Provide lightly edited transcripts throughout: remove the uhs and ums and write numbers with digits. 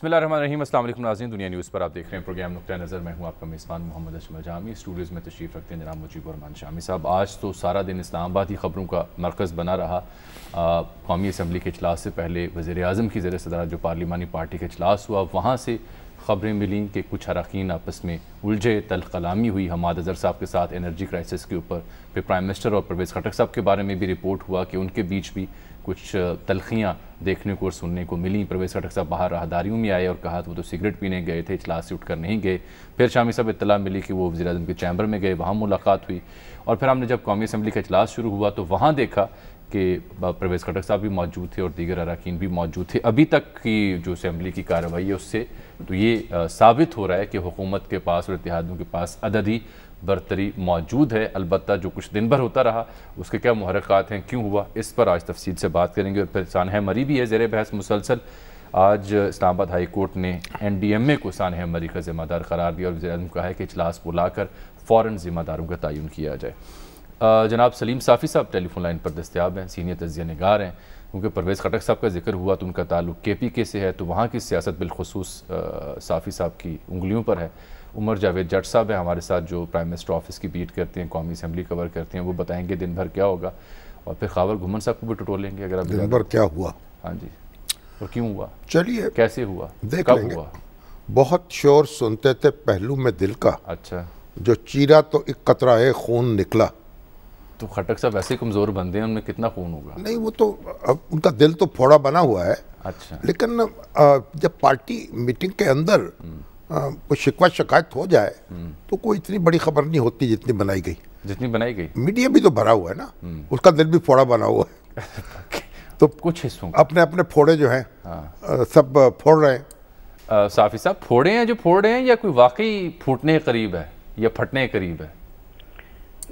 बिस्मिल्लाहिर्रहमानिर्रहीम। अस्सलाम वालेकुम नाज़रीन, दुनिया न्यूज़ पर आप देख रहे हैं प्रोग्राम नुक्ता नज़र। मैं हूं आपका मेज़बान मोहम्मद अशमल जामी। स्टूडियोज़ में तशरीफ़ रखते हैं जनाब मुजीब रहमान शामी साहब। आज तो सारा दिन इस्लामाबाद ही ख़बरों का मरकज़ बना रहा। कौमी असम्बली के इजलास से पहले वज़ीर आज़म की ज़ेर सदारत जो पार्लिमानी पार्टी का इजलास हुआ, वहाँ से ख़बरें मिलीं कि कुछ अरकान आपस में उलझे, तल्ख़ कलामी हुई हमाद अज़हर साहब के साथ एनर्जी क्राइसिस के ऊपर। फिर प्राइम मिनिस्टर और परवेज़ खटक साहब के बारे में भी रिपोर्ट हुआ कि उनके बीच भी कुछ तलखियाँ देखने को और सुनने को मिली। परवेज़ खटक साहब बाहर राहदारियों में आए और कहा तो वो तो सिगरेट पीने गए थे, इजलास से उठकर नहीं गए। फिर शामी साहब इत्तला मिली कि वो वज़ीर आज़म के चैम्बर में गए, वहाँ मुलाकात हुई। और फिर हमने जब कौमी असम्बली का इजलास शुरू हुआ तो वहाँ देखा कि परवेज़ खटक साहब भी मौजूद थे और दीगर अरकान भी मौजूद थे। अभी तक की जो असम्बली की कार्रवाई है उससे तो ये साबित हो रहा है कि हुकूमत के पास और इत्तेहादियों के पास अददी बरतरी मौजूद है। अलबत्ता जो कुछ दिन भर होता रहा उसके क्या मुहर्रिकात हैं, क्यों हुआ, इस पर आज तफसील से बात करेंगे। और फिर सानह मरी भी है ज़ेर बहस मुसलसल। आज इस्लामाबाद हाई कोर्ट ने NDMA को सानह मरी का ज़िम्मेदार करार दिया और वज़ीर-ए-आज़म कहा है कि इजलास बुलाकर फ़ौरन ज़िम्मेदारों का तयन किया जाए। जनाब सलीम साफ़ी साहब टेलीफोन लाइन पर दस्तयाब हैं, सीनियर तज़किया निगार हैं। क्योंकि परवेज़ खटक साहब का जिक्र हुआ तो उनका ताल्लुक़ KPK से है, तो वहाँ की सियासत बिलखुसूस साफ़ी साहब की उंगलियों पर है। उमर जावेद जट साहब हैं हमारे साथ, जो प्राइम मिनिस्टर ऑफिस की बीट करते हैं, कौमी असम्बली कवर करते हैं। वो बताएंगे दिन भर क्या होगा और फिर खावर घुमन साहब को भी टटोलेंगे अगर आप दिन भर क्या हुआ, हाँ जी, और क्यों हुआ, चलिए कैसे हुआ, देख कब लेंगे। हुआ। बहुत शोर सुनते थे पहलू में दिल का, अच्छा, जो चीरा तो एक कतरा है खून निकला। तो खटक साहब ऐसे कमज़ोर बंदे हैं, उनमें कितना खून होगा। नहीं, वो तो अब उनका दिल तो फोड़ा बना हुआ है। अच्छा, लेकिन जब पार्टी मीटिंग के अंदर कोई शिकवा शिकायत हो जाए तो कोई इतनी बड़ी खबर नहीं होती जितनी बनाई गई। जितनी बनाई गई, मीडिया भी तो भरा हुआ है ना, उसका दिल भी फोड़ा बना हुआ है। तो कुछ हिस्सों अपने अपने फोड़े जो हैं सब फोड़ रहे हैं। साफ़ी साहब फोड़े हैं जो फोड़ रहे हैं, या कोई वाकई फूटने के करीब है या फटने के करीब है।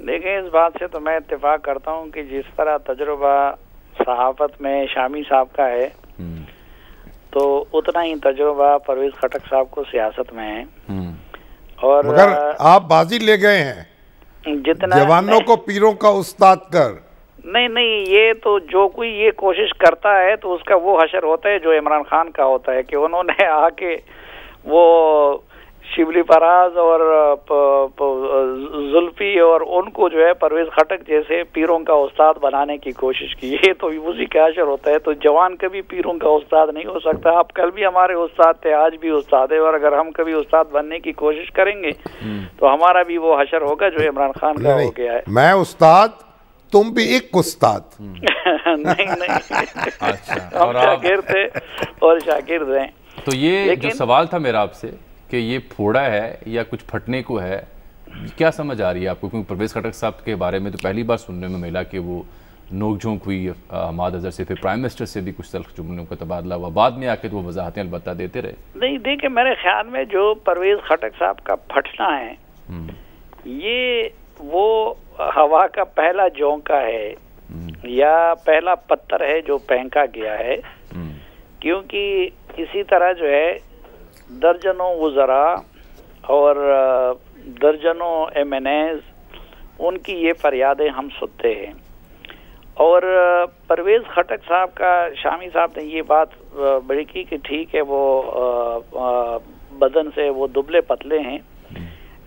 देखिए, इस बात से तो मैं इत्तेफाक करता हूँ कि जिस तरह तजुर्बा सहाफत में शामी साहब का है तो उतना ही तजुर्बा परवेज़ खटक साहब को सियासत में है। और मगर आप बाजी ले गए हैं जितना जवानों को पीरों का उस्ताद कर। नहीं, ये तो जो कोई ये कोशिश करता है तो उसका वो हशर होता है जो इमरान खान का होता है कि उन्होंने आके वो शिबली फराज और जुल्फी और उनको जो है परवेज़ खटक जैसे पीरों का उस्ताद बनाने की कोशिश की। ये तो उसी का असर होता है। तो जवान कभी पीरों का उस्ताद नहीं हो सकता। आप कल भी हमारे उस्ताद थे, आज भी उस्ताद है, और अगर हम कभी उस्ताद बनने की कोशिश करेंगे तो हमारा भी वो हशर होगा जो इमरान खान का हो गया है। मैं उस्ताद, तुम भी एक उस्ताद। नहीं अच्छा, हम शाकिर थे और शाकिर हैं। तो ये जो सवाल था मेरा आपसे कि ये फोड़ा है या कुछ फटने को है, क्या समझ आ रही है आपको? क्योंकि परवेज़ खटक साहब के बारे में तो पहली बार सुनने में मिला कि वो नोक-झोंक हुई हमाद अज़हर से, फिर प्राइम मिनिस्टर से भी कुछ तल्ख़ जुमलों का तबादला हुआ, बाद में आके तो वो वजाहतें अलबत्ता देते रहे। नहीं, देखिए, मेरे ख्याल में जो परवेज़ खटक साहब का फटना है ये वो हवा का पहला झोंका है या पहला पत्थर है जो फेंका गया है। क्योंकि इसी तरह जो है दर्जनों वज़रा और दर्जनों MNAs उनकी ये फरियादें हम सुनते हैं। और परवेज़ खटक साहब का शामी साहब ने ये बात बड़ी की कि ठीक है वो बदन से वो दुबले पतले हैं,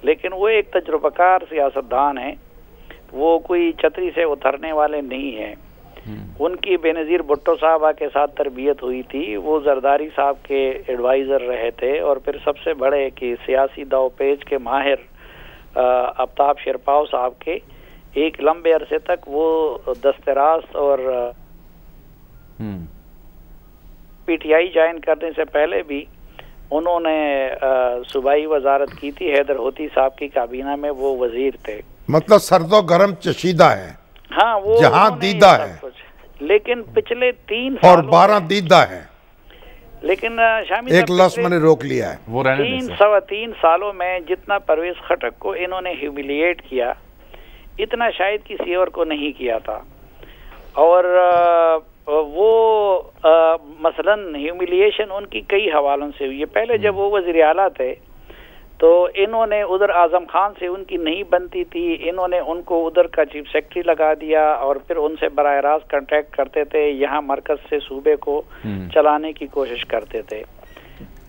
लेकिन वो एक तजुर्बाकार सियासतदान है। वो कोई छतरी से उतरने वाले नहीं हैं। उनकी बेनज़ीर भुट्टो साहबा के साथ तरबियत हुई थी। वो जरदारी साहब के एडवाइज़र रहे थे और फिर सबसे बड़े कि सियासी दावपेच के माहिर आफ्ताब शेरपाव साहब के एक लंबे अरसे तक वो दस्तरास और PTI ज्वाइन करने से पहले भी उन्होंने सूबाई वजारत की थी। हैदर होती साहब की काबीना में वो वजीर थे। मतलब सर्दो गरम चशीदा है। हाँ, वो जहाँ दीदा है, लेकिन पिछले 3 और 12 दीदा है। लेकिन शामी एक लफ्ज़ मैंने रोक लिया है। वो 3 सालों में जितना परवेज़ खटक को इन्होंने ह्यूमिलिएट किया, इतना शायद किसी और को नहीं किया था। और वो मसलन ह्यूमिलिएशन उनकी कई हवालों से हुई है। पहले जब वो वज़ीर आला थे तो इन्होंने उधर आज़म खान से उनकी नहीं बनती थी, इन्होंने उनको उधर का चीफ सेक्रेटरी लगा दिया और फिर उनसे बराह रास्त कांटेक्ट करते थे, यहाँ मरकज़ से सूबे को चलाने की कोशिश करते थे।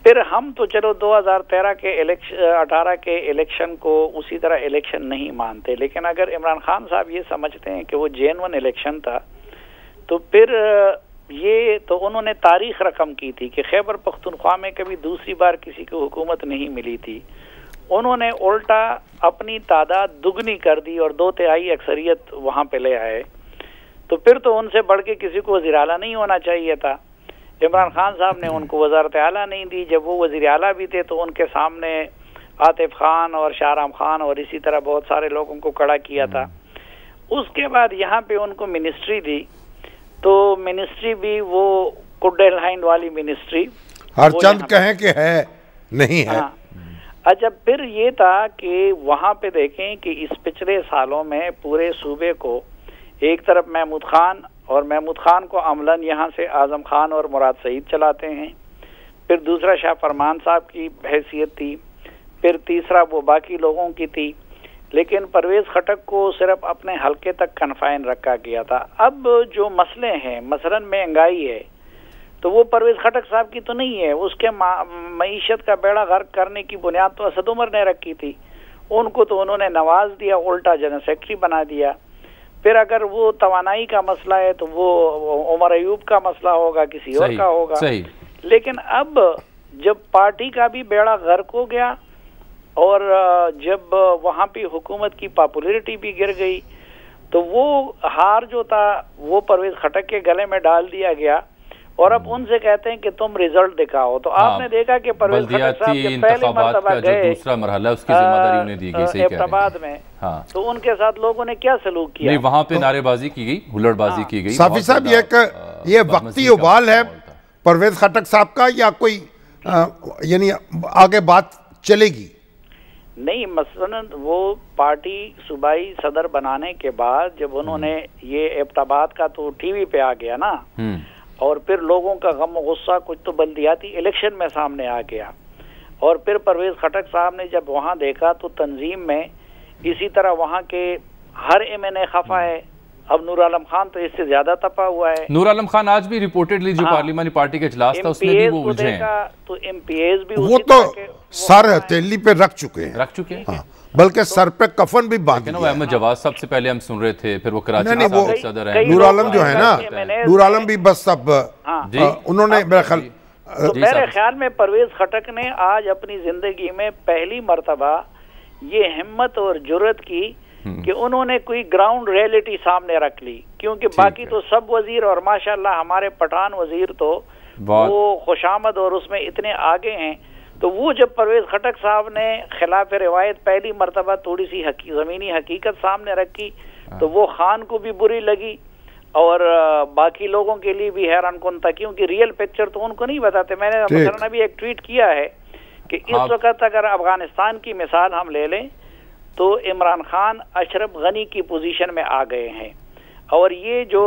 फिर हम तो चलो 2013 के 18 के इलेक्शन को उसी तरह इलेक्शन नहीं मानते, लेकिन अगर इमरान खान साहब ये समझते हैं कि वो जेन्युइन इलेक्शन था, तो फिर ये तो उन्होंने तारीख रकम की थी कि खैबर पख्तूनख्वा में कभी दूसरी बार किसी को हुकूमत नहीं मिली थी। उन्होंने उल्टा अपनी तादाद दुगनी कर दी और 2/3 अक्सरियत वहाँ पे ले आए। तो फिर तो उनसे बढ़ के किसी को वज़ीर आला नहीं होना चाहिए था। इमरान खान साहब ने उनको वज़ारत आला नहीं दी। जब वो वज़ीर आला भी थे तो उनके सामने आतिफ खान और शाहराम खान और इसी तरह बहुत सारे लोगों को खड़ा किया था। उसके बाद यहाँ पे उनको मिनिस्ट्री दी, तो मिनिस्ट्री भी वो कुड्डे लाइन वाली मिनिस्ट्री, हर चंद कहें कि है नहीं है। हाँ। अच्छा, फिर ये था कि वहाँ पे देखें कि इस पिछले सालों में पूरे सूबे को एक तरफ महमूद खान, और महमूद खान को अमलन यहाँ से आजम खान और मुराद सईद चलाते हैं, फिर दूसरा शाह फरमान साहब की हैसियत थी, फिर तीसरा वो बाकी लोगों की थी, लेकिन परवेज़ खटक को सिर्फ अपने हलके तक कन्फाइन रखा गया था। अब जो मसले हैं, मसलन महंगाई है, तो वो परवेज़ खटक साहब की तो नहीं है, उसके मईशत का बेड़ा गर्क करने की बुनियाद तो असद उमर ने रखी थी। उनको तो उन्होंने नवाज दिया, उल्टा जनरल सेक्रेटरी बना दिया। फिर अगर वो तवानाई का मसला है तो वो उमर अयूब का मसला होगा, किसी और का होगा। लेकिन अब जब पार्टी का भी बेड़ा गर्क हो गया और जब वहाँ पे हुकूमत की पॉपुलैरिटी भी गिर गई, तो वो हार जो था वो परवेज़ खटक के गले में डाल दिया गया और अब उनसे कहते हैं कि तुम रिजल्ट दिखाओ। तो आपने देखा कि परवेज़ खटक साहब जब पहली मर्तबा गए दूसरा मरहला उसकी जिम्मेदारी उन्हें दी गई एबटाबाद में, तो उनके साथ लोगों ने क्या सलूक किया? नहीं, वहाँ पे नारेबाजी की गई, हुल्लड़बाजी की गई। साफी साहब ये वक्ती उबाल है परवेज़ खटक साहब का, या कोई यानी आगे बात चलेगी? नहीं, मसलन वो पार्टी सूबाई सदर बनाने के बाद जब उन्होंने ये एबटाबाद का तो टीवी पे आ गया ना, और फिर लोगों का गम गुस्सा कुछ तो बल्दियाती इलेक्शन में सामने आ गया, और फिर परवेज़ खटक साहब ने जब वहाँ देखा तो तंजीम में इसी तरह वहाँ के हर एमएनए खफा है। अब नूर आलम खान तो इससे ज्यादा तपा हुआ है। नूर आलम खान आज भी रिपोर्टेडली जो पार्लिमानी पार्टी का इजलास था उसमें भी वो उलझे हैं। तो एमपीएस भी वो तो सर हथेली पे रख चुके हैं, हाँ, बल्कि सर पे कफन भी बांध दिया। अहमद जवाद सबसे पहले हम सुन रहे थे, फिर वो कराची नहीं, वो सदर हैं नूर आलम जो है ना, नूर आलम भी बस सब उन्होंने मेरे ख्याल में परवेज़ खटक ने आज अपनी जिंदगी में पहली मर्तबा ये हिम्मत और जुर्रत की कि उन्होंने कोई ग्राउंड रियलिटी सामने रख ली, क्योंकि बाकी तो सब वजीर और माशाल्लाह हमारे पठान वजीर तो वो खुशामद और उसमें इतने आगे हैं। तो वो जब परवेज़ खटक साहब ने खिलाफ रिवायत पहली मर्तबा थोड़ी सी ज़मीनी हकीकत सामने रखी तो वो खान को भी बुरी लगी और बाकी लोगों के लिए भी हैरान कुन था, क्योंकि रियल पिक्चर तो उनको नहीं बताते। मैंने मसलन अभी एक ट्वीट किया है कि इस वक्त अगर अफगानिस्तान की मिसाल हम ले लें तो इमरान खान अशरफ गनी की पोजीशन में आ गए हैं, और ये जो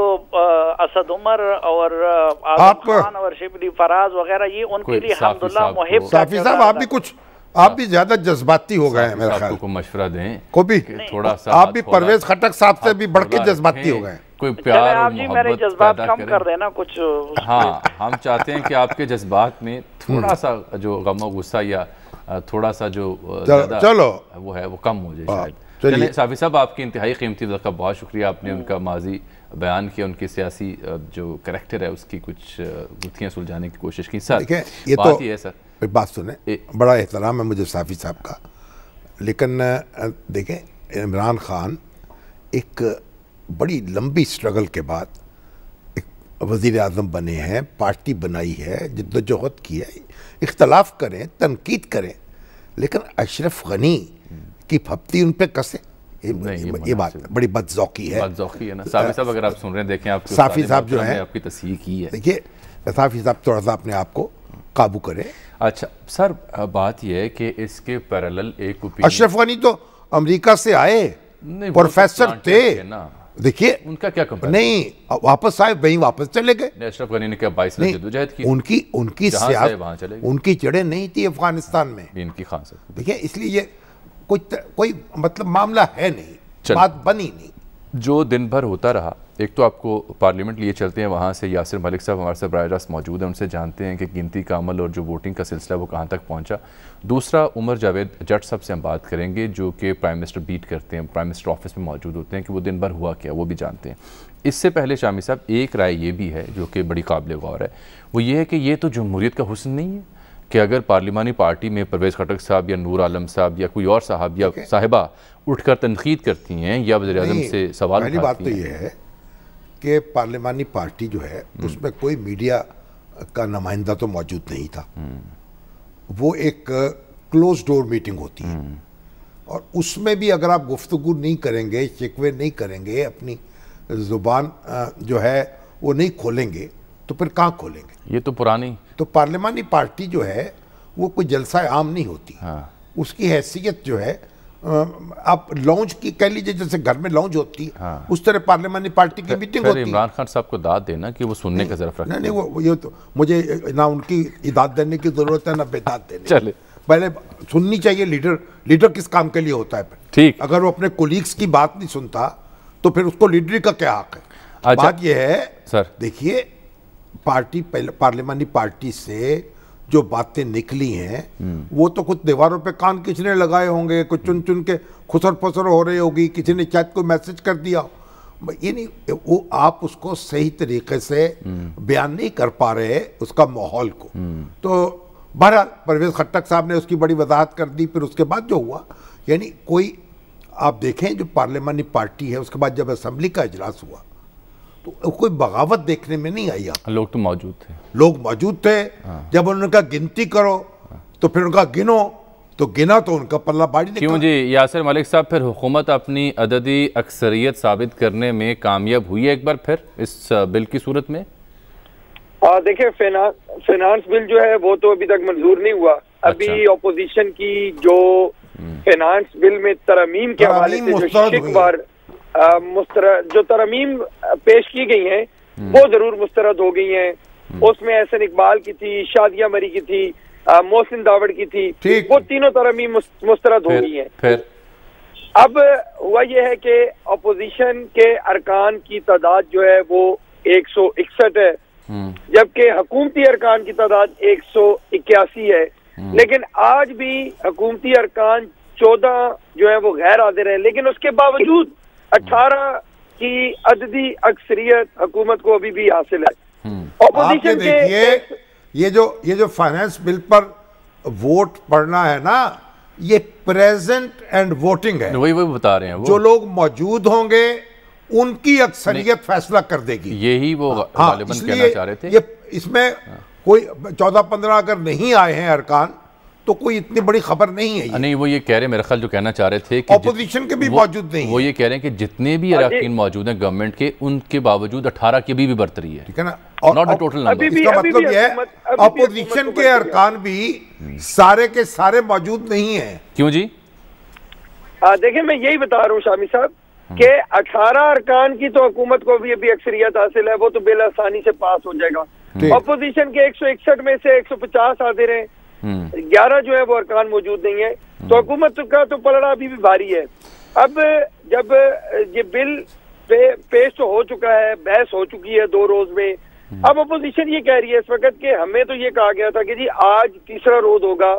असद उमर और आजम खान और शिबली फराज वगैरह ये उनके लिए अल्हम्दुलिल्लाह मुहिब। साफी साहब आप भी कुछ, आप भी ज्यादा जज्बाती हो गए हैं मेरे ख्याल को मशवरा दें को भी थोड़ा सा, आप भी परवेज़ खटक साहब से भी बढ़ के जज्बाती हो गए। कोई प्यार और मेरे जज्बात कम कर देना कुछ। हाँ, हम चाहते हैं कि आपके जज्बात में थोड़ा सा जो गम और गुस्सा या थोड़ा सा जो चलो वो है वो कम हो जाए शायद। चलिए साफी साहब, आपकी इंतहाई कीमती वक्त का बहुत शुक्रिया। आपने उनका माजी बयान किया, उनकी सियासी जो करैक्टर है उसकी कुछ गुत्थियाँ सुलझाने की कोशिश की। सर ये बात तो ही है सर, एक बात सुने, बड़ा एहतराम है मुझे साफी साहब का, लेकिन देखें इमरान खान एक बड़ी लंबी स्ट्रगल के बाद एक वज़ीर आज़म बने हैं, पार्टी बनाई है, जिद्दोजहद की है, इख्तलाफ करें, तनकीद करें, लेकिन अशरफ गनी की फप्ती उन पे कसे, ये बात बड़ी बदज़ौकी है। बदज़ौकी है ना साफी साहब, अगर आप सुन रहे हैं देखें आप साफी साहब जो है आपकी तस्हीह की है। देखिए साफी साहब थोड़ा सा अपने आप को काबू करें। अच्छा सर, बात यह है कि इसके पैरेलल एक अशरफ गनी तो अमेरिका से आए, प्रोफेसर थे, देखिए उनका क्या कंपनी नहीं, वापस आए वहीं वापस चले गए। अशरफ गनी ने क्या 22 साल जद्दोजहद की, उनकी सियासत, उनकी जड़ें नहीं थी अफगानिस्तान में, इनकी खान साहब। देखिए इसलिए ये कोई मतलब मामला है नहीं, बात बनी नहीं। जो दिन भर होता रहा एक तो आपको पार्लियामेंट लिए चलते हैं, वहाँ से यासिर मलिक साहब हमारे साथ बराह रास्त मौजूद हैं, उनसे जानते हैं कि गिनती का अमल और जो वोटिंग का सिलसिला वो कहाँ तक पहुँचा। दूसरा, उमर जावेद जट साहब से हम बात करेंगे जो कि प्राइम मिनिस्टर बीट करते हैं, प्राइम मिनिस्टर ऑफिस में मौजूद होते हैं, कि वो दिन भर हुआ क्या वो भी जानते हैं। इससे पहले शामी साहब एक राय ये भी है जो कि बड़ी काबिल गौर है, वो ये है कि ये तो जमहूरियत का हुस्न नहीं है कि अगर पार्लिमानी पार्टी में परवेज़ खटक साहब या नूर आलम साहब या कोई और साहब या साहिबा उठकर तनकीद करती हैं या वज़ीर-ए-आज़म से सवाल पहली बात तो ये है कि पार्लिमानी पार्टी जो है उसमें कोई मीडिया का नुमाइंदा तो मौजूद नहीं था। वो एक क्लोज डोर मीटिंग होती है और उसमें भी अगर आप गुफ्तगू नहीं करेंगे, शिकवे नहीं करेंगे, अपनी ज़ुबान जो है वो नहीं खोलेंगे तो फिर कहाँ खोलेंगे? ये तो पुरानी, तो पार्लिमानी पार्टी जो है वो कोई जलसा आम नहीं होती। हाँ। उसकी हैसियत जो है आप लॉन्च की कह लीजिए, जैसे घर में लॉन्च होती है, हाँ। उस तरह पार्लियामानी पार्टी की मीटिंग होती है। इमरान खान साहब को दाद देना कि वो सुनने का ज़रूरत रखते हैं। नहीं, वो ये तो मुझे ना उनकी इदाद देने की जरूरत है ना बेदाद देने। चले, पहले सुननी चाहिए। लीडर किस काम के लिए होता है? ठीक, अगर वो अपने कोलीग्स की बात नहीं सुनता तो फिर उसको लीडरी का क्या हक है? अच्छा, बात ये है सर, देखिए पार्टी पार्लियामानी पार्टी से जो बातें निकली हैं वो तो कुछ दीवारों पे कान किसने लगाए होंगे, कुछ चुन चुन के खुसर फसर हो रही होगी, किसी ने शायद कोई मैसेज कर दिया। ये नहीं, वो आप उसको सही तरीके से बयान नहीं कर पा रहे उसका माहौल को। तो बहरहाल परवेज़ खट्टक साहब ने उसकी बड़ी वजाहत कर दी। फिर उसके बाद जो हुआ, यानी कोई आप देखें जो पार्लियामानी पार्टी है, उसके बाद जब असेंबली का इजलास हुआ तो कोई बगावत देखने में नहीं आई। लोग तो मौजूद थे, लोग मौजूद थे। हाँ। जब उनका गिनती करो तो फिर उनका गिनो, तो गिना तो उनका पल्ला भारी निकला। क्यों जी यासिर मलिक साहब, फिर हुकूमत अपनी अददी अक्सरियत साबित करने में कामयाब हुई है एक बार फिर इस बिल की सूरत में? देखिए, फाइनेंस बिल जो है वो तो अभी तक मंजूर नहीं हुआ। अभी ऑपोजिशन की जो फाइनेंस बिल में तरमीम के हवाले से जो शिकवार जो तरमीम पेश की गई हैं वो जरूर मुस्तरद हो गई हैं। उसमें एहसन इकबाल की थी, शादिया मरी की थी, मोहसिन दावड़ की थी, वो तीनों तरमीम मुस्तरद हो गई हैं। फिर अब हुआ ये है कि अपोजिशन के अरकान की तादाद जो है वो 161 है, जबकि हुकूमती अरकान की तादाद 181 है। लेकिन आज भी हुकूमती अरकान 14 जो है वो गैर हाजिर है, लेकिन उसके बावजूद 18 की अददी अक्सरियत हुकूमत को अभी भी हासिल है। ऑपोजिशन के ये जो फाइनेंस बिल पर वोट पड़ना है ना, ये प्रेजेंट एंड वोटिंग है। वही बता रहे हैं वो। जो लोग मौजूद होंगे उनकी अक्सरियत फैसला कर देगी। यही वो गालिबन कहना चाह रहे थे। ये इसमें कोई 14-15 अगर नहीं आए हैं अरकान तो कोई इतनी बड़ी खबर नहीं है। नहीं, वो ये कह रहे, मेरे ख्याल जो कहना चाह रहे थे कि ऑपोजिशन के भी मौजूद नहीं है। वो ये कह रहे हैं कि जितने भी अरकान मौजूद हैं गवर्नमेंट के, उनके बावजूद 18 की भी बर्तरी है, ठीक है ना? Not the total number. इसका मतलब ये है ऑपोजिशन के अरकान भी सारे के सारे मौजूद नहीं है। क्यों जी? देखिए, मैं यही बता रहा हूँ शामी साहब कि 18 अरकान की तो हुकूमत को भी अभी अक्सरियत हासिल है, वो तो बिल आसानी से पास हो जाएगा। ऑपोजिशन के 161 में से 150 हाजिर हैं, 11 जो है वो अरकान मौजूद नहीं है, तो हुकूमत का तो पलड़ा अभी भी भारी है। अब जब ये बिल पेश तो हो चुका है, बहस हो चुकी है 2 रोज में, अब अपोजिशन ये कह रही है इस वक्त कि हमें तो ये कहा गया था कि जी आज तीसरा रोज होगा,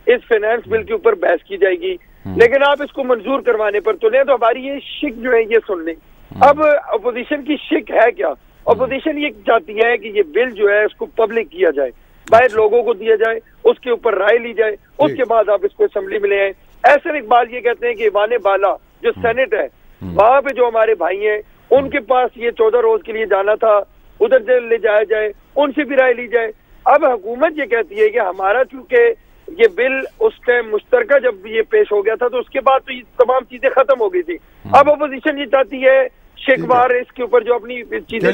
इस फाइनेंस बिल के ऊपर बहस की जाएगी, लेकिन आप इसको मंजूर करवाने पर तुले, तो हमारी ये शिक जो है ये सुन लें। अब अपोजिशन की शिक है क्या? अपोजिशन ये चाहती है कि ये बिल जो है इसको पब्लिक किया जाए, बाहर लोगों को दिया जाए, उसके ऊपर राय ली जाए, उसके बाद आप इसको असेंबली में ले आए। एहसन इकबाल ये कहते हैं कि वाने बाला जो सेनेट है वहां पे जो हमारे भाई हैं उनके पास ये 14 रोज के लिए जाना था, उधर ले जाया जाए, उनसे भी राय ली जाए। अब हुकूमत ये कहती है कि हमारा चूंकि ये बिल उस टाइम मुश्तरका जब ये पेश हो गया था तो उसके बाद तो ये तमाम चीजें खत्म हो गई थी। अब अपोजिशन ये चाहती है शेखवार इसके ऊपर जो अपनी चीजें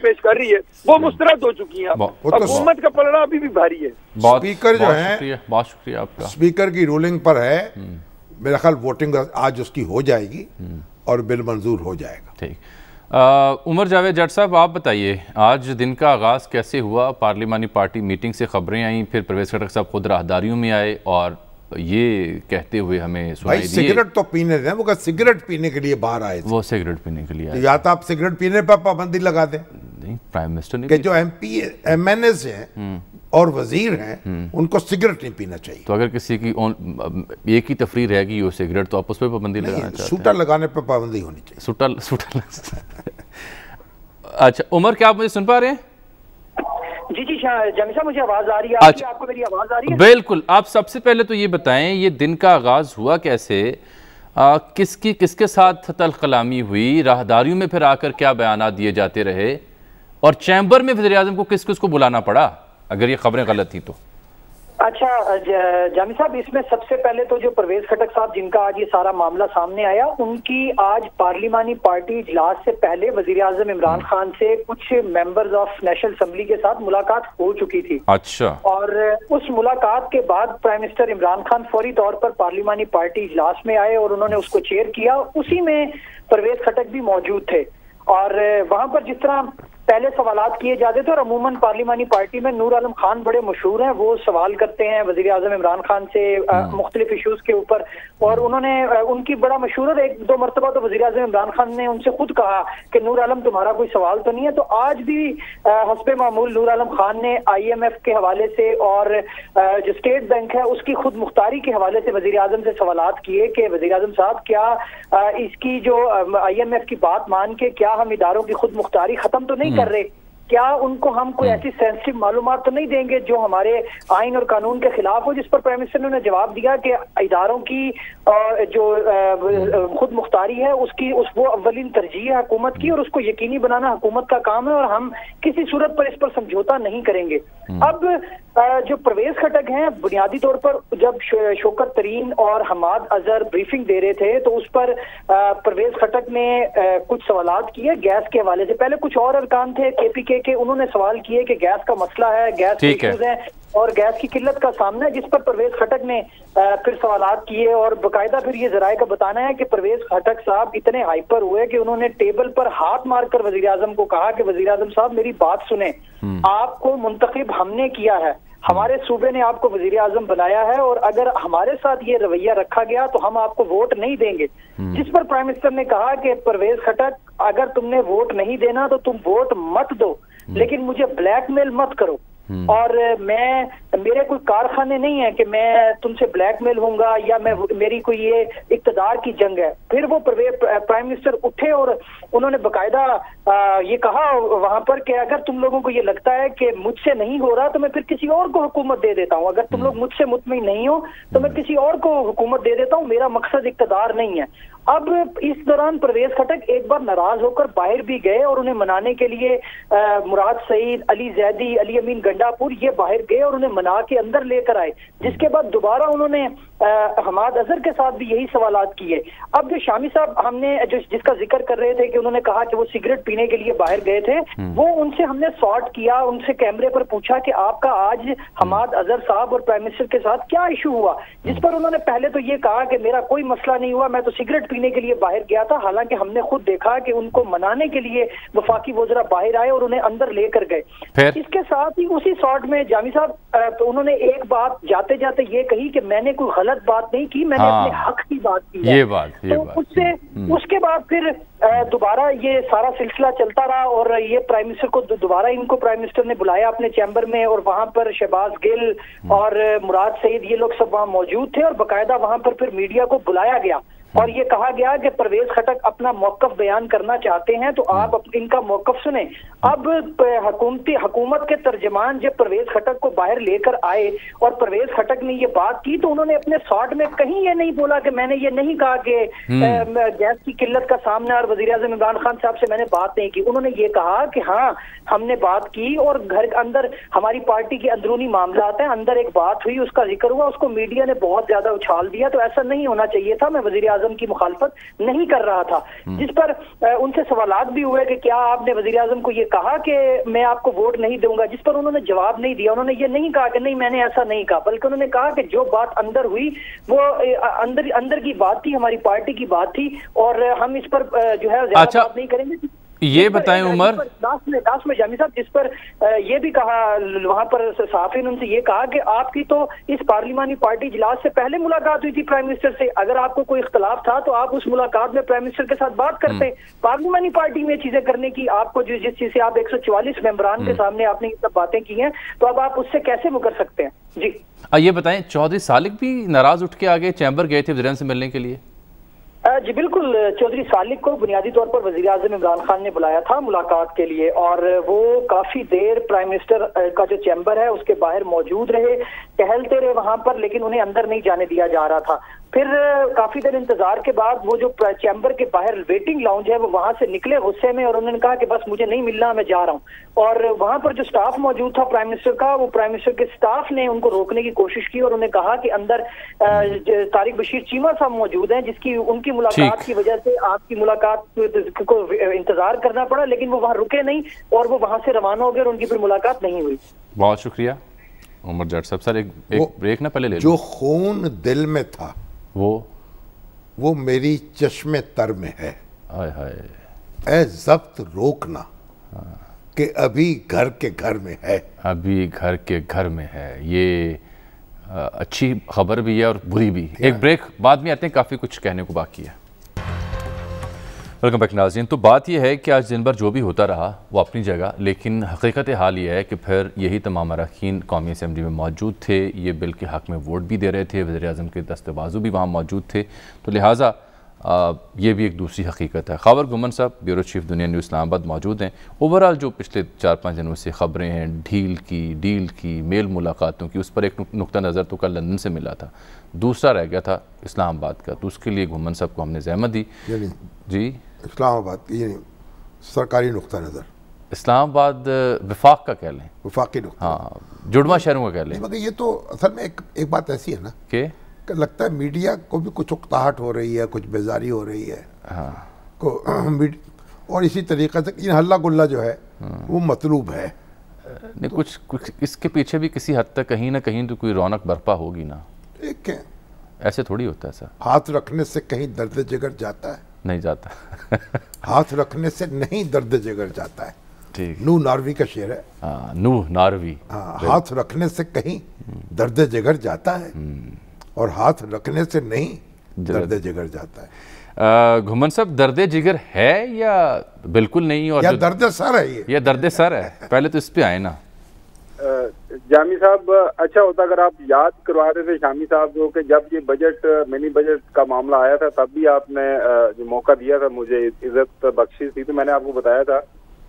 पेश कर रही है वो मुस्तरद हो चुकी हैं। हुकूमत का पलड़ा अभी भी भारी है। स्पीकर जो है, बहुत शुक्रिया आपका, स्पीकर की रूलिंग पर है। मेरा ख्याल वोटिंग आज उसकी हो जाएगी और बिल मंजूर हो जाएगा। ठीक। उमर जावेद जट साहब, आप बताइए आज दिन का आगाज़ कैसे हुआ? पार्लिमानी पार्टी मीटिंग से खबरें आई, फिर परवेज़ खटक साहब खुद राहदारियों में आए और ये कहते हुए हमें सुनाई दिए। सिगरेट तो पीने दें, वो सिगरेट पीने के लिए बाहर आए थे। वो सिगरेट पीने के लिए आए। या तो आप सिगरेट पीने पर पाबंदी लगा दें। नहीं, प्राइम मिनिस्टर ने कि जो MP MNS हैं और वजीर हैं उनको सिगरेट नहीं पीना चाहिए। तो अगर किसी की एक ही तफरीर रहेगी वो सिगरेट, तो आप उस पर पाबंदी लगाना चाहते हैं? सूटा लगाने पर पाबंदी होनी चाहिए। सूटा अच्छा उमर, क्या आप मुझे सुन पा रहे हैं? जी जी जामी साहब, मुझे आवाज आ रही है। अच्छा, आपको मेरी आवाज आ रही है? बिल्कुल। आप सबसे पहले तो ये बताएं, ये दिन का आगाज हुआ कैसे, किसके साथ तल्ख कलामी हुई, राहदारियों में फिर आकर क्या बयान दिए जाते रहे, और चैम्बर में वज़ीर आज़म को किस किस को बुलाना पड़ा, अगर ये खबरें गलत थी तो? अच्छा जामी साहब, इसमें सबसे पहले तो जो परवेज खटक साहब जिनका आज ये सारा मामला सामने आया, उनकी आज पार्लिमानी पार्टी इजलास से पहले वजीर आजम इमरान खान से कुछ मेंबर्स ऑफ नेशनल असेंबली के साथ मुलाकात हो चुकी थी। अच्छा। और उस मुलाकात के बाद प्राइम मिनिस्टर इमरान खान फौरी तौर पर पार्लिमानी पार्टी इजलास में आए और उन्होंने उसको चेयर किया। उसी में परवेज खटक भी मौजूद थे और वहां पर जिस तरह पहले सवालात किए जाते थे, और अमूमन पार्लिमानी पार्टी में नूर आलम खान बड़े मशहूर हैं, वो सवाल करते हैं वजीर आजम इमरान खान से मुख्तलिफ इशूज के ऊपर, और उन्होंने उनकी बड़ा मशहूर है। एक दो मरतबा तो वजीर आजम इमरान खान ने उनसे खुद कहा कि नूर आलम तुम्हारा कोई सवाल तो नहीं है। तो आज भी हस्बे मामूल नूर आलम खान ने IMF के हवाले से और जो स्टेट बैंक है उसकी खुद मुख्तारी के हवाले से वजीर आजम से सवालात किए कि वजीर आजम साहब क्या इसकी जो IMF की बात मान के क्या हम इदारों की खुद मुख्तारी खत्म तो नहीं कर रहे, क्या उनको हम कोई ऐसी सेंसिटिव मालूमात तो नहीं देंगे जो हमारे आइन और कानून के खिलाफ हो। जिस पर प्राइम मिनिस्टर ने जवाब दिया कि इदारों की जो खुद मुख्तारी है उसकी वो अव्वलीन तरजीह है हुकूमत की, और उसको यकीनी बनाना हुकूमत का काम है और हम किसी सूरत पर इस पर समझौता नहीं करेंगे। अब जो परवेज खटक हैं, बुनियादी तौर पर जब शौकत तरीन और हमाद अजहर ब्रीफिंग दे रहे थे तो उस पर परवेज खटक ने कुछ सवालात किए गैस के हवाले से। पहले कुछ और अरकान थे KPK के, उन्होंने सवाल किए कि गैस का मसला है, गैस के इश्यूज हैं और गैस की किल्लत का सामना है, जिस पर परवेज खटक ने फिर सवालात किए। और बाकायदा फिर ये जराए का बताना है कि परवेज खटक साहब इतने हाइपर हुए कि उन्होंने टेबल पर हाथ मारकर वजीर आजम को कहा कि वजीर आजम साहब मेरी बात सुने, आपको मुंतखब हमने किया है, हमारे सूबे ने आपको वजीर आजम बनाया है, और अगर हमारे साथ ये रवैया रखा गया तो हम आपको वोट नहीं देंगे। जिस पर प्राइम मिनिस्टर ने कहा कि परवेज खटक अगर तुमने वोट नहीं देना तो तुम वोट मत दो, लेकिन मुझे ब्लैकमेल मत करो। और मेरे कोई कारखाने नहीं है कि मैं तुमसे ब्लैकमेल होऊंगा या मेरी कोई ये इक्तदार की जंग है। फिर वो प्राइम मिनिस्टर उठे और उन्होंने बकायदा ये कहा वहां पर कि अगर तुम लोगों को ये लगता है कि मुझसे नहीं हो रहा तो मैं फिर किसी और को हुकूमत दे देता हूँ, अगर तुम लोग मुझसे मुतमईन नहीं हो तो मैं किसी और को हुकूमत दे देता हूँ, मेरा मकसद इक्तदार नहीं है। अब इस दौरान परवेज खटक एक बार नाराज होकर बाहर भी गए और उन्हें मनाने के लिए मुराद सईद, अली जैदी, अली अमीन गंडापुर ये बाहर गए और उन्हें मना के अंदर लेकर आए, जिसके बाद दोबारा उन्होंने हमाद अजहर के साथ भी यही सवालात किए। अब जो शामी साहब हमने जिसका जिक्र कर रहे थे कि उन्होंने कहा कि वो सिगरेट पीने के लिए बाहर गए थे, वो उनसे हमने सॉर्ट किया, उनसे कैमरे पर पूछा कि आपका आज हमाद अजहर साहब और प्राइम मिनिस्टर के साथ क्या इशू हुआ, जिस पर उन्होंने पहले तो ये कहा कि मेरा कोई मसला नहीं हुआ, मैं तो सिगरेट पीने के लिए बाहर गया था। हालांकि हमने खुद देखा कि उनको मनाने के लिए वफाकी वज़रा बाहर आए और उन्हें अंदर लेकर गए। इसके साथ ही उसी शॉट में जामी साहब तो उन्होंने एक बात जाते जाते ये कही कि मैंने कोई गलत बात नहीं की, मैंने अपने हक की बात की है। तो उससे उसके बाद फिर दोबारा ये सारा सिलसिला चलता रहा और ये प्राइम मिनिस्टर को दोबारा इनको प्राइम मिनिस्टर ने बुलाया अपने चैम्बर में और वहां पर शहबाज गिल और मुराद सईद ये लोग सब वहां मौजूद थे और बाकायदा वहां पर फिर मीडिया को बुलाया गया और ये कहा गया कि परवेज खटक अपना मौकफ बयान करना चाहते हैं तो आप इनका मौकफ सुने। अब हुकूमत के तर्जमान जब परवेज खटक को बाहर लेकर आए और परवेज खटक ने ये बात की तो उन्होंने अपने शॉर्ट में कहीं ये नहीं बोला कि मैंने ये नहीं कहा कि गैस की किल्लत का सामना और वजीर आज़म इमरान खान साहब से मैंने बात नहीं की। उन्होंने ये कहा कि हाँ हमने बात की और घर के अंदर हमारी पार्टी के अंदरूनी मामला आते हैं, अंदर एक बात हुई उसका जिक्र हुआ, उसको मीडिया ने बहुत ज्यादा उछाल दिया, तो ऐसा नहीं होना चाहिए था, मैं वजीर आज़म की मुखालफत नहीं कर रहा था। जिस पर उनसे सवालात भी हुए कि क्या आपने वजीर आज़म को ये कहा कि मैं आपको वोट नहीं दूंगा, जिस पर उन्होंने जवाब नहीं दिया। उन्होंने ये नहीं कहा कि नहीं मैंने ऐसा नहीं कहा, बल्कि उन्होंने कहा कि जो बात अंदर हुई वो अंदर की बात थी, हमारी पार्टी की बात थी और हम इस पर जो है ज्यादा बात नहीं करेंगे। ये बताएं उमर, लास्ट में जामी साहब, जिस पर ये भी कहा वहां पर सहाफी ने उनसे ये कहा कि आपकी तो इस पार्लिमानी पार्टी इजलास से पहले मुलाकात हुई थी प्राइम मिनिस्टर से, अगर आपको कोई इख्तलाफ था तो आप उस मुलाकात में प्राइम मिनिस्टर के साथ बात करते। पार्लिमानी पार्टी में चीजें करने की आपको जिस चीज से आप 144 मेंबरान के सामने आपने ये सब बातें की हैं, तो अब आप उससे कैसे मुकर सकते हैं? जी ये बताएं, चौधरी सालिक भी नाराज उठ के आगे चैम्बर गए थे वज़ीर से मिलने के लिए? जी बिल्कुल, चौधरी सालिक को बुनियादी तौर पर वज़ीर आज़म इमरान खान ने बुलाया था मुलाकात के लिए, और वो काफी देर प्राइम मिनिस्टर का जो चैम्बर है उसके बाहर मौजूद रहे, टहलते रहे वहां पर, लेकिन उन्हें अंदर नहीं जाने दिया जा रहा था। फिर काफी देर इंतजार के बाद वो जो चैम्बर के बाहर वेटिंग लाउंज है वो वहां से निकले गुस्से में, और उन्होंने कहा कि बस मुझे नहीं मिलना, मैं जा रहा हूं। और वहां पर जो स्टाफ मौजूद था प्राइम मिनिस्टर का, वो प्राइम मिनिस्टर के स्टाफ ने उनको रोकने की कोशिश की और उन्हें कहा कि अंदर तारिक बशीर चीमा साहब मौजूद हैं, जिसकी उनकी मुलाकात की वजह से आपकी मुलाकात को इंतजार करना पड़ा, लेकिन वो वहां रुके नहीं और वो वहां से रवाना हो गए और उनकी फिर मुलाकात नहीं हुई। बहुत शुक्रिया उमर जट साहब। सर एक ब्रेक ना पहले ले लो। जो खून दिल में था वो मेरी चश्मे तर में है। हाय हाय, ऐ ज़ब्त रोकना कि अभी घर के घर में है, अभी घर के घर में है। ये अच्छी खबर भी है और बुरी भी। एक ब्रेक, बाद में आते हैं, काफ़ी कुछ कहने को बाकी है। वेलकम बैक नाज़रीन। तो बात यह है कि आज दिन भर जो भी होता रहा वो अपनी जगह, लेकिन हकीकत हाल ये है कि फिर यही तमाम अरकान कौमी असम्बली में मौजूद थे, ये बिल के हक़ में वोट भी दे रहे थे, वज़ीर आज़म के दस्तबाजू भी वहाँ मौजूद थे, तो लिहाजा ये भी एक दूसरी हकीकत है। खबर गुमन साहब ब्यूरो चीफ दुनिया न्यूज़ इस्लामाबाद मौजूद हैं। ओवरऑल जो पिछले 4-5 दिनों से ख़बरें हैं डील की मेल मुलाकातों की, उस पर एक नुक्ता नज़र तो कल लंदन से मिला था, दूसरा रह गया था इस्लामाबाद का, तो उसके लिए गुमन साहब को हमने ज़हमत दी। जी इस्लामाबाद ये सरकारी नुक्ता नज़र, इस्लामाबाद विफाक का कह लें, वफाकी नुक्ता, हाँ जुड़वा शहरों का कह लें। मगर ये तो असल में एक बात ऐसी है ना कि लगता है मीडिया को भी कुछ उकताहट हो रही है, कुछ बेजारी हो रही है, हाँ और इसी तरीक़े से इन हल्ला गुल्ला जो है वो मतलूब है। नहीं, कुछ इसके पीछे भी किसी हद तक कहीं ना कहीं तो कोई रौनक बर्पा होगी ना। ठीक है, ऐसे थोड़ी होता है सर। हाथ रखने से कहीं दर्द जिगर जाता है? नहीं जाता। हाथ रखने से नहीं दर्द जिगर जाता है। ठीक, नू नारवी का शेर है। नू नारवी। हाँ, हाथ रखने से कहीं दर्द जिगर जाता है और हाथ रखने से नहीं दर्द जिगर जाता है। घुमन साहब, दर्द जिगर है या बिल्कुल नहीं, और या दर्द सर है? ये दर्द सर है। पहले तो इस पे आए ना जामी साहब। अच्छा होता अगर आप याद करवा रहे थे शामी साहब को कि जब ये बजट मिनी बजट का मामला आया था तब भी आपने जो मौका दिया था, मुझे इज्जत बख्शी थी, तो मैंने आपको बताया था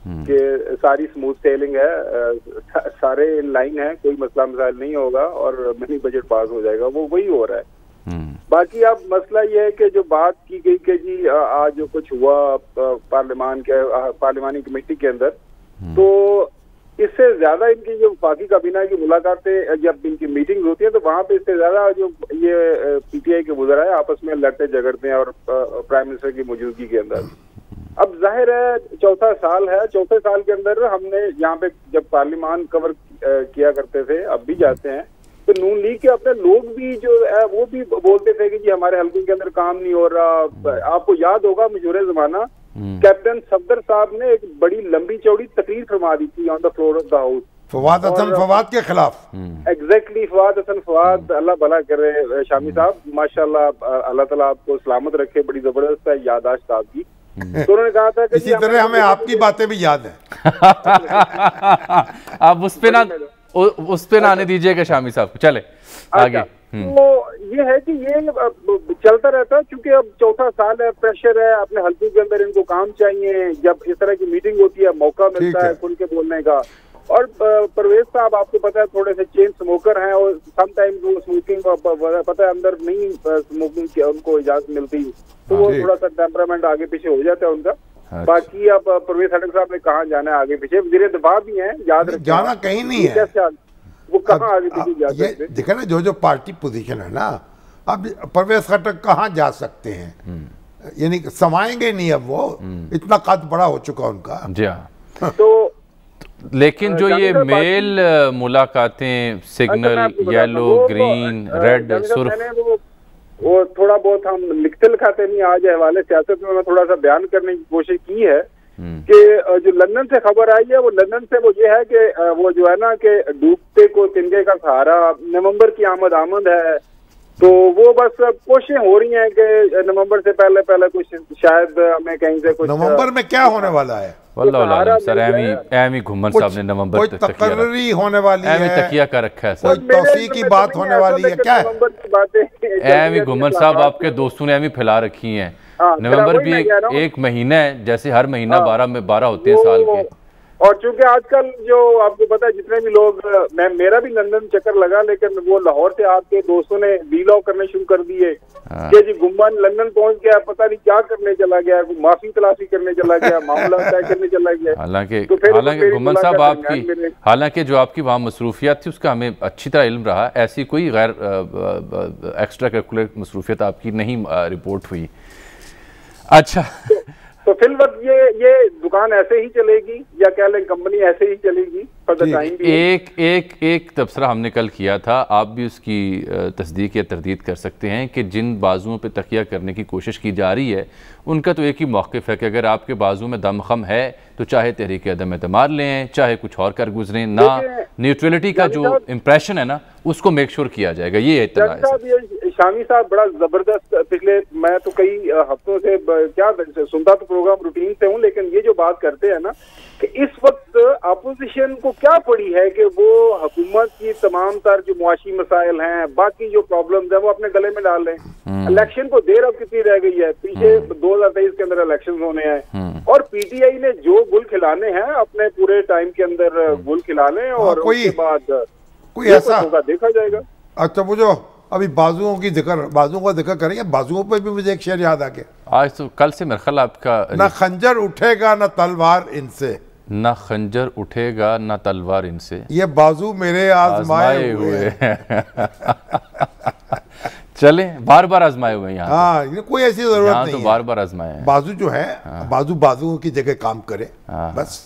कि सारी स्मूथ सेलिंग है, सारे इन लाइन है, कोई मसला मसाइल नहीं होगा और मिनी बजट पास हो जाएगा। वो वही हो रहा है। बाकी अब मसला ये है कि जो बात की गई कि जी आज जो कुछ हुआ पार्लिमानी कमेटी के अंदर, तो इससे ज्यादा इनकी जो वफाकी काबीना की मुलाकातें, जब इनकी मीटिंग होती है तो वहाँ पे इससे ज्यादा जो ये पीटीआई के वज़राए आपस में लड़ते झगड़ते हैं और प्राइम मिनिस्टर की मौजूदगी के अंदर। अब जाहिर है चौथा साल है, चौथे साल के अंदर हमने यहाँ पे जब पार्लिमान कवर किया करते थे, अब भी जाते हैं, तो नून लीग के अपने लोग भी जो है वो भी बोलते थे कि जी हमारे हल्कों के अंदर काम नहीं हो रहा। आपको याद होगा मशहूर ज़माना कैप्टन सफदर साहब ने एक बड़ी लंबी चौड़ी तकरीर फरमा दी थी on the floor of the house, Fawad Hasan Fawad के खिलाफ। एग्जैक्टली, फवाद हसन फवाद, अल्लाह भला करे शामी साहब, माशाल्लाह अल्लाह ताला आपको सलामत रखे, बड़ी जबरदस्त है याददाश्त आपकी। तो उन्होंने कहा था कि इसी तरह हमें आपकी बातें भी याद है। आप उस पे ना आने दीजिएगा शामी साहब को, चले आगे। तो ये है कि ये चलता रहता है, क्योंकि अब चौथा साल है, प्रेशर है, अपने हल्के के अंदर इनको काम चाहिए, जब इस तरह की मीटिंग होती है मौका मिलता है खुल के बोलने का। और परवेज साहब आपको पता है थोड़े से चेन स्मोकर हैं और समटाइम्स वो स्मोकिंग पता है अंदर नहीं स्मोकिंग की उनको इजाजत मिलती, तो वो थोड़ा सा टेम्परामेंट आगे पीछे हो जाता है उनका। बाकी अब परवेज खटक साहब ने कहाँ जाना है आगे पीछे, वज़ीर दिफा भी हैं, याद रखें जाना कहीं नहीं है, वो कहाँ आगे पीछे जा सकते हैं। देखा ना जो पार्टी पोजीशन है ना, अब परवेज खटक कहाँ जा सकते हैं, यानी समाएंगे नहीं, अब वो इतना कद बड़ा हो चुका उनका। जी हाँ। तो लेकिन जो ये मेल मुलाकातें, सिग्नल येलो ग्रीन रेड सुर्ख, वो थोड़ा बहुत हम लिखते लिखाते नहीं, आज हवाले सियासत में मैं थोड़ा सा बयान करने की कोशिश की है कि जो लंदन से खबर आई है, वो लंदन से वो ये है कि वो जो है ना कि डूबते को तिनके का सहारा, नवंबर की आमद है, तो वो बस कोशिशें हो रही हैं कि नवंबर से पहले कुछ शायद हमें कहीं से कुछ। नवंबर में क्या होने वाला है? वल्लाह सर, एमी घुम्मन साहब ने नवंबर तक तकर्री होने वाली है, तकिया का रखा है सर, कोई तौसीक की बात होने वाली है, क्या है? एमी घुम्मन साहब आपके दोस्तों ने एमी फैला रखी है। नवंबर भी एक महीना है, जैसे हर महीना 12 होते हैं साल के। और चूंकि आजकल जो आपको पता है जितने भी लोग, मेरा भी लंदन चक्कर लगा, लेकिन वो लाहौर से आपके दोस्तों ने वीलॉग करने शुरू कर दिए कि जी गुम्बन लंदन पहुंच गया, पता नहीं क्या करने चला गया, माफी तलाशी करने चला गया, मामला तय करने चला गया। हालांकि गुम्बन साहब आपकी, हालांकि जो आपकी वहाँ मसरूफियात थी उसका हमें अच्छी तरह इल्म रहा, ऐसी कोई गैर एक्स्ट्रा करिकुलर मसरूफियत आपकी नहीं रिपोर्ट हुई। अच्छा, तो फिल वक्त ये दुकान ऐसे ही चलेगी या कह लें कंपनी ऐसे ही चलेगी फॉर द टाइम भी? एक तबसरा हमने कल किया था, आप भी उसकी तस्दीक या तरदीद कर सकते हैं कि जिन बाजुओं पे तकिया करने की कोशिश की जा रही है उनका तो एक ही मौक़िफ़ है कि अगर आपके बाजू में दमखम है तो चाहे तहरीक अदम एतमाद लें, चाहे कुछ और कर गुजरें ना, न्यूट्रलिटी का जो इम्प्रेशन है ना उसको मेक श्योर किया जाएगा। ये इत्तला है। शामी साहब बड़ा जबरदस्त, पिछले मैं तो कई हफ्तों से क्या सुनता तो प्रोग्राम रूटीन से हूँ, लेकिन ये जो बात करते हैं ना कि इस वक्त अपोजिशन को क्या पड़ी है कि वो हुकूमत की तमाम तर जो मुआशी मसाइल हैं, बाकी जो प्रॉब्लम्स हैं वो अपने गले में डाल लें। इलेक्शन को देर अब कितनी रह गई है, पीछे 2023 के अंदर इलेक्शन होने हैं और पीटीआई ने जो गुल खिलाने हैं अपने पूरे टाइम के अंदर गुल खिला लें और उसके बाद कोई ऐसा देखा जाएगा। अच्छा, वो जो अभी बाजुओं का जिक्र करेंगे, बाजुओं पर भी मुझे एक शेर याद आ गया। आज तो कल से मेरे ख्याल आपका ना खंजर उठेगा ना तलवार इनसे, ना खंजर उठेगा ना तलवार इनसे, ये बाजू मेरे आजमाए हुए चले बार बार आजमाए हुए हैं। हाँ, कोई ऐसी जरूरत नहीं तो बार बार आजमाए हैं। बाजू जो है बाजुओं की जगह काम करे, बस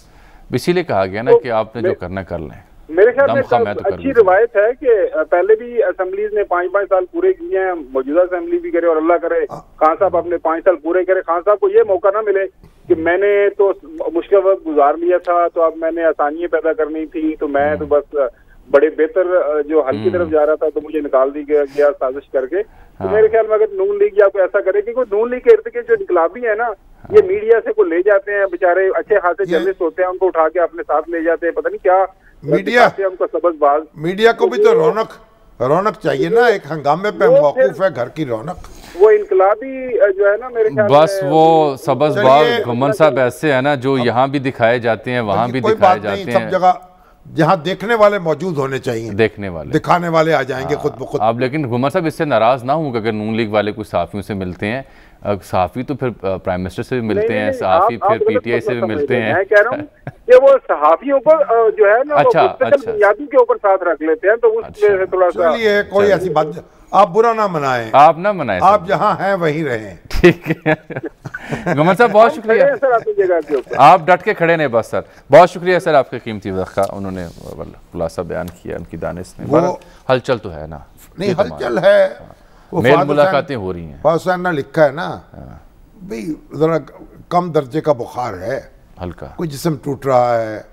इसीलिए कहा गया ना कि आपने जो करना कर लें। मेरे ख्याल में अच्छी रिवायत है कि पहले भी असेंबलीज ने 5-5 साल पूरे किए हैं, मौजूदा असेंबली भी करे और अल्लाह करे खान साहब अपने 5 साल पूरे करे, खान साहब को ये मौका ना मिले कि मैंने तो मुश्किल वक्त गुजार लिया था तो अब मैंने आसानियां पैदा करनी थी, तो मैं तो बस बड़े बेहतर जो हल की तरफ जा रहा था तो मुझे निकाल दी गया साजिश करके। तो मेरे ख्याल में अगर नून लीग या कोई ऐसा करे, क्योंकि नून लीग के इर्द गिर्द जो इनकलाबी है ना, ये मीडिया से को ले जाते हैं, बेचारे अच्छे खासे जर्नलिस्ट होते हैं, उनको उठा के अपने साथ ले जाते हैं, पता नहीं क्या मीडिया उनका सबकबाज। मीडिया को भी तो रौनक चाहिए ना, एक हंगामे पे मौकूफ है घर की रौनक। वो इनकलाबी जो है ना मेरे ख्याल बस वो सबकबाज घुम्मन साहब ऐसे है ना जो यहाँ भी दिखाए जाते हैं वहाँ भी दिखाए जाते हैं, सब जगह जहाँ देखने वाले मौजूद होने चाहिए, देखने वाले दिखाने वाले आ जाएंगे खुद ब खुद। आप लेकिन घुम्मन साहब इससे नाराज ना हों अगर नून लीग वाले कुछ सहाफियों से मिलते हैं, सहाफी तो फिर प्राइम मिनिस्टर से भी मिलते हैं, सहाफी फिर पीटीआई से भी मिलते हैं। मैं कह रहा हूँ कि वो सहाफियों को जो है ना बुनियादी के ऊपर साथ रख लेते हैं, तो उसमें थोड़ा सा कोई ऐसी बात आप बुरा ना मनाएं, आप ना मनाएं, आप जहाँ हैं वहीं रहें, ठीक है। घुम्मन साहब बहुत शुक्रिया सर, आपकी जगह के ऊपर आप डट के खड़े नहीं, बस सर बहुत शुक्रिया सर आपके कीमती वक्त का, उन्होंने खुलासा बयान किया उनकी दानिश ने। हलचल तो है ना, नहीं हलचल है, मेल मुलाकातें हो रही हैं। हुसैन ने लिखा है ना भाई जरा कम दर्जे का बुखार है, हल्का कोई जिस्म टूट रहा है,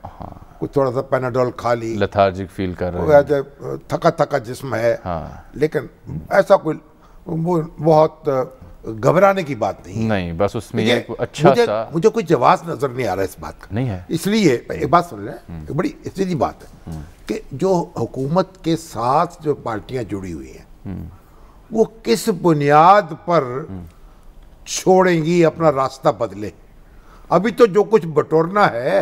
कुछ थोड़ा सा पेनाडोल खा ली, लेथार्जिक फील कर रहे हैं, थका जिस्म है, लेकिन ऐसा कोई बहुत घबराने की बात नहीं, बस उसमें ये अच्छा सा मुझे कोई जवाब नजर नहीं आ रहा है इस बात का, नहीं है। इसलिए एक बात सुन लें, एक बड़ी सीधी बात है कि जो हुकूमत के साथ जो पार्टियां जुड़ी हुई हैं वो किस बुनियाद पर छोड़ेंगी अपना रास्ता बदले। अभी तो जो कुछ बटोरना है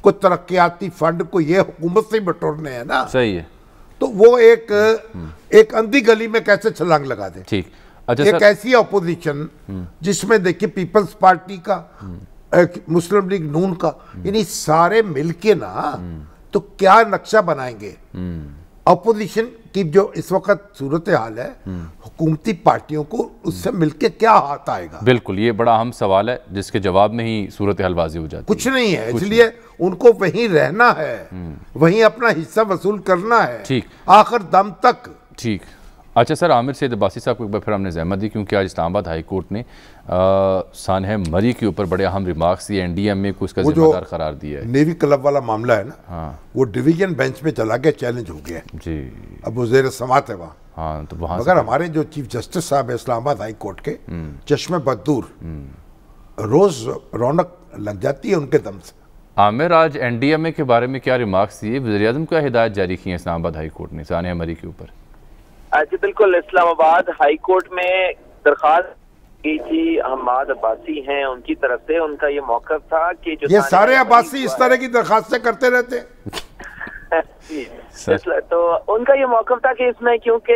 कुछ तरक्याती फंड को ये हुकूमत से बटोरने हैं ना, सही है, तो वो एक अंधी गली में कैसे छलांग लगा दे। ठीक, अच्छा एक ऐसी अपोजिशन जिसमें देखिए पीपल्स पार्टी का, मुस्लिम लीग नून का, यानी सारे मिलके ना तो क्या नक्शा बनाएंगे। अपोजिशन की जो इस वक्त सूरत हाल है, हुकूमती पार्टियों को उससे मिलके क्या हाथ आएगा। बिल्कुल, ये बड़ा अहम सवाल है जिसके जवाब में ही सूरत हाल वाज़ेह हो जाती है। कुछ नहीं है, इसलिए उनको वहीं रहना है, वहीं अपना हिस्सा वसूल करना है, ठीक, आखिर दम तक। ठीक, अच्छा सर, आमिर सैयद अब्बासी साहब को एक बार फिर हमने जहमत दी, क्योंकि आज इस्लामाबाद हाई कोर्ट ने सानह मरी के ऊपर बड़े अहम रिमार्क्स दिए, NDMA को इसका जिम्मेदार करार दिया है। नेवी क्लब वाला मामला है ना, हाँ, वो डिवीजन बेंच में चला गया, चैलेंज हो गया जी। अब वो ज़ेर समात है वहाँ। हाँ, तो वहाँ मगर हमारे जो चीफ जस्टिस साहब है इस्लामाबाद हाई कोर्ट के, चश्मे बदूर, रोज रौनक लग जाती है उनके दम से। आमिर, आज NDMA के बारे में क्या रिमार्क्स दिए? वज़ीर-ए-आज़म क्या हिदायत जारी की है इस्लामाबाद हाई कोर्ट ने सानिया मरी के ऊपर? जी बिल्कुल, इस्लामाबाद हाई कोर्ट में दरखास्त की थी, अहमद अब्बासी हैं, उनकी तरफ से उनका ये मौक़िफ़ था कि जो ये सारे अब्बासी इस तरह की दरखास्तें करते रहते तो उनका ये मौक़िफ़ था कि इसमें क्योंकि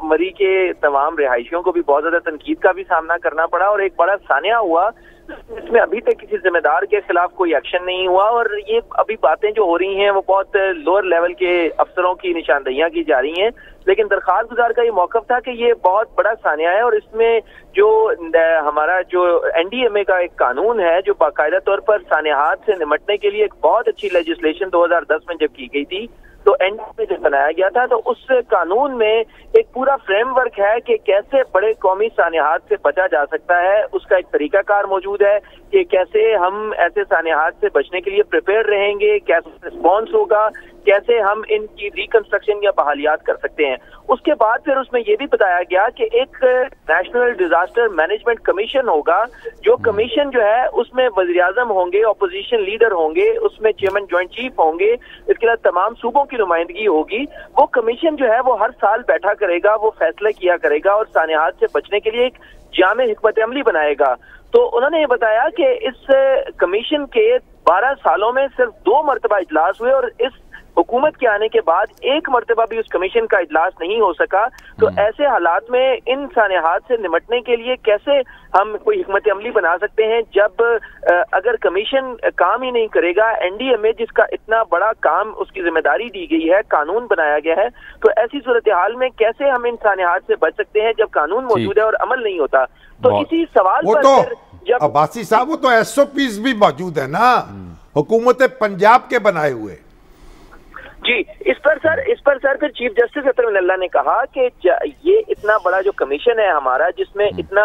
मरी के तमाम रिहायशियों को भी बहुत ज्यादा तनकीद का भी सामना करना पड़ा और एक बड़ा सानिया हुआ, इसमें अभी तक किसी जिम्मेदार के खिलाफ कोई एक्शन नहीं हुआ और ये अभी बातें जो हो रही हैं वो बहुत लोअर लेवल के अफसरों की निशानदेहियां की जा रही हैं। लेकिन दरखास्त गुजार का ये मौक़िफ़ था कि ये बहुत बड़ा सानिया है और इसमें जो हमारा जो NDMA का एक कानून है जो बाकायदा तौर पर सानियात से निपटने के लिए एक बहुत अच्छी लेजिस्लेशन 2010 में जब की गई थी, तो NDMA जब बनाया गया था तो उस कानून में एक पूरा फ्रेमवर्क है कि कैसे बड़े कौमी सानियात से बचा जा सकता है। उसका एक तरीकाकार मौजूद है कि कैसे हम ऐसे सानियात से बचने के लिए प्रिपेयर रहेंगे, कैसे रिस्पॉन्स होगा, कैसे हम इनकी रिकंस्ट्रक्शन या बहालियात कर सकते हैं। उसके बाद फिर उसमें यह भी बताया गया कि एक नेशनल डिजास्टर मैनेजमेंट कमीशन होगा, जो कमीशन जो है उसमें वज़ीर-ए-आज़म होंगे, अपोजिशन लीडर होंगे, उसमें चेयरमैन जॉइंट चीफ होंगे, इसके अलावा तमाम सूबों की नुमाइंदगी होगी। वो कमीशन जो है वो हर साल बैठा करेगा, वो फैसले किया करेगा और सानियात से बचने के लिए एक जामे हिकमत अमली बनाएगा। तो उन्होंने ये बताया कि इस कमीशन के 12 सालों में सिर्फ 2 मरतबा इजलास हुए और इस हुकूमत के आने के बाद 1 मरतबा भी उस कमीशन का इजलास नहीं हो सका। तो ऐसे हालात में इन सानियात से निपटने के लिए कैसे हम कोई हिकमत अमली बना सकते हैं जब अगर कमीशन काम ही नहीं करेगा, NDMA जिसका इतना बड़ा काम उसकी जिम्मेदारी दी गई है, कानून बनाया गया है, तो ऐसी सूरत हाल में कैसे हम इन सानियात से बच सकते हैं जब कानून मौजूद है और अमल नहीं होता। तो इसी सवाल पर जब अब्बासी साहब वो तो SOPs भी मौजूद है ना हुकूमत पंजाब के बनाए हुए। जी, इस पर सर फिर चीफ जस्टिस अतरमिनल्लाह ने कहा कि ये इतना बड़ा जो कमीशन है हमारा, जिसमें इतना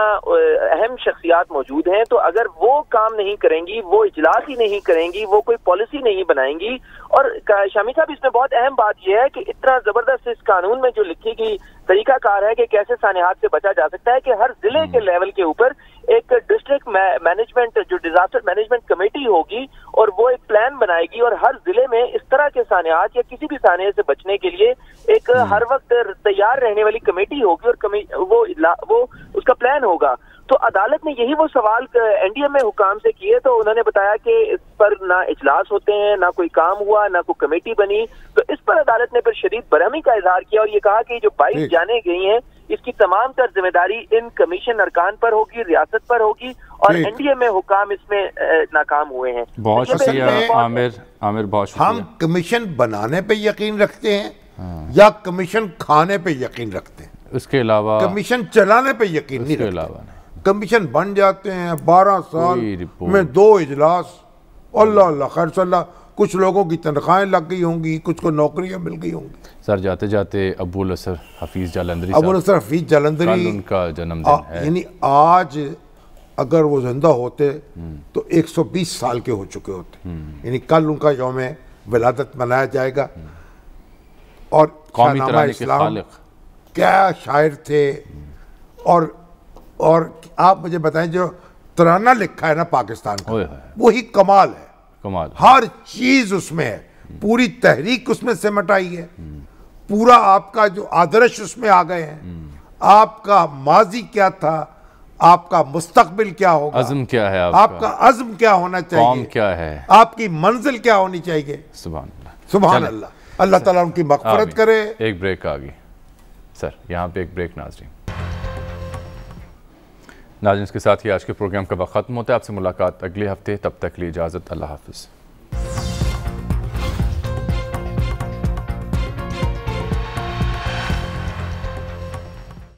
अहम शख्सियात मौजूद हैं, तो अगर वो काम नहीं करेंगी, वो इजलास ही नहीं करेंगी, वो कोई पॉलिसी नहीं बनाएंगी। और शामी साहब, इसमें बहुत अहम बात यह है कि इतना जबरदस्त इस कानून में जो लिखी गई तरीकाकार है कि कैसे सानियात से बचा जा सकता है कि हर जिले के लेवल के ऊपर एक डिस्ट्रिक्ट मैनेजमेंट जो डिजास्टर मैनेजमेंट कमेटी होगी और वो एक प्लान बनाएगी और हर जिले में इस तरह के सानियात या किसी भी सानिया से बचने के लिए एक हर वक्त तैयार रहने वाली कमेटी होगी और वो उसका प्लान होगा। तो अदालत ने यही वो सवाल NDMA हुकाम से किए, तो उन्होंने बताया कि इस पर ना इजलास होते हैं, ना कोई काम हुआ, ना कोई कमेटी बनी। तो इस पर अदालत ने फिर शदीद बरहमी का इजहार किया और ये कहा कि जो 22 जाने गई हैं इसकी तमाम तर जिम्मेदारी इन कमीशन अरकान पर होगी, रियासत पर होगी और NDMA हुकाम इसमें नाकाम हुए हैं। बहुत शुक्रिया आमिर, बहुत शुक्रिया। हम कमीशन बनाने पे यकीन रखते हैं या कमीशन खाने पे यकीन रखते हैं? उसके अलावा कमीशन चलाने पे यकीन नहीं रखते। कमीशन बन जाते हैं 12 साल में 2 इजलास, अल्लाह अल्लाह खैर सल्ला, कुछ लोगों की तनख्वाहें लग गई होंगी, कुछ को नौकरियां मिल गई होंगी। सर, जाते जाते अबुल असर हफीज जालंधरी उनका जन्मदिन है, यानी आज अगर वो जिंदा होते तो 120 साल के हो चुके होते, यानी कल उनका यौम विलादत मनाया जाएगा। और कौमी तराने के खालिक क्या शायर थे। और आप मुझे बताएं, जो तराना लिखा है ना पाकिस्तान का, वही कमाल है, कमाल। हर चीज उसमें है, पूरी तहरीक उसमें सिमट आई है, पूरा आपका जो आदर्श उसमें आ गए हैं, आपका माजी क्या था, आपका मुस्तकबिल क्या होगा, अज़्म क्या है, आपका अज़्म क्या होना चाहिए, कौम क्या है, आपकी मंजिल क्या होनी चाहिए। सुभान अल्लाह, सुभान अल्लाह, अल्लाह ताला उनकी मग़फ़िरत करे। एक ब्रेक आ गई सर, यहाँ पे एक ब्रेक। नाज़रीन, इसके साथ ही आज के प्रोग्राम का वक्त ख़त्म होता है। आपसे मुलाकात अगले हफ्ते, तब तक के लिए इजाज़त, अल्लाह हाफ़िज़।